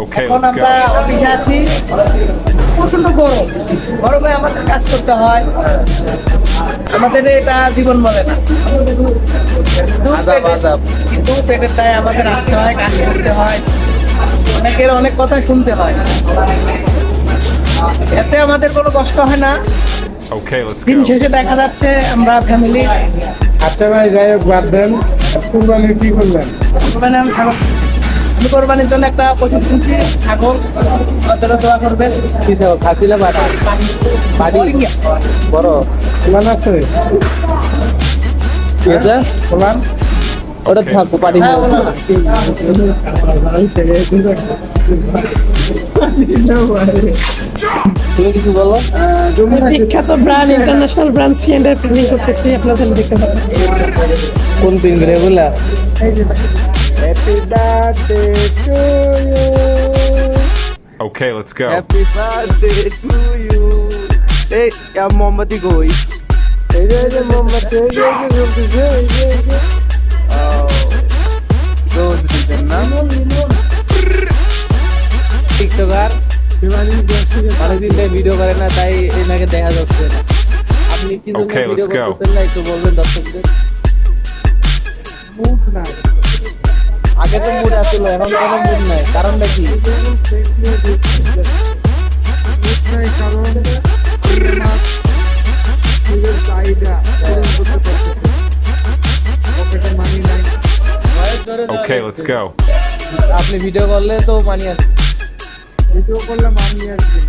Okay, এখন let's আমরা go. অফিসে আছি, প্রচন্ড গরম, গরমে আমাদের কাজ করতে হয়, আমাদের এটা জীবন বলে না, কিন্তু পেটের দায়ে আমাদের আসতে হয়, কাজ করতে হয়, অনেকের অনেক কথা শুনতে হয়, এতে আমাদের কোনো কষ্ট হয় না। Okay, let's দিন go. শেষে দেখা যাচ্ছে আমরা ফ্যামিলি আচ্ছা ভাই যাই হোক বাদ দেন, কুরবানি কি করলেন? আমি কোরবানির জন্য একটা পশু কিনছি, ছাগল, আপনারা দোয়া করবেন। কি সব খাসিলা বাটা বাড়ি বড় প্ল্যান আছে? ঠিক আছে প্ল্যান? ওটা Okay, থাকবো let's বাড়ি হ্যাঁ, বলো না। তুমি কিছু বলো বিখ্যাত ব্র্যান্ড ইন্টারন্যাশনাল ব্র্যান্ড সিএন্ডের প্রিন্টিং করতেছি আপনাদের দেখতে পাবেন। কোন পিন করে এগুলা happy birthday to you, Okay, let's go. Happy birthday to you এই মোমবাতি কই এই যে মোমবাতি এই যে জ্বলতেছে, এই যে দোষ দিতেন না টিকটকার অনেকদিন থেকে ভিডিও করে না, তাই এনাকে দেখা যাচ্ছে না। আপনি কি জন্য Okay, ভিডিও let's go. করতেছেন না একটু বলবেন দর্শকদের। মুখ নাই। আগে তো মুড আসছিল, এখন কেন মুড নাই, কারণটা কি? মুখ নাই কারণ আমি আমার নিজের চাহিদা পূরণ করতে পারতেছি না। পকেটে মানি নাই। Okay, let's go. আপনি ভিডিও করলে তো মানি আসে। ভিডিও করলে মানি আসবে।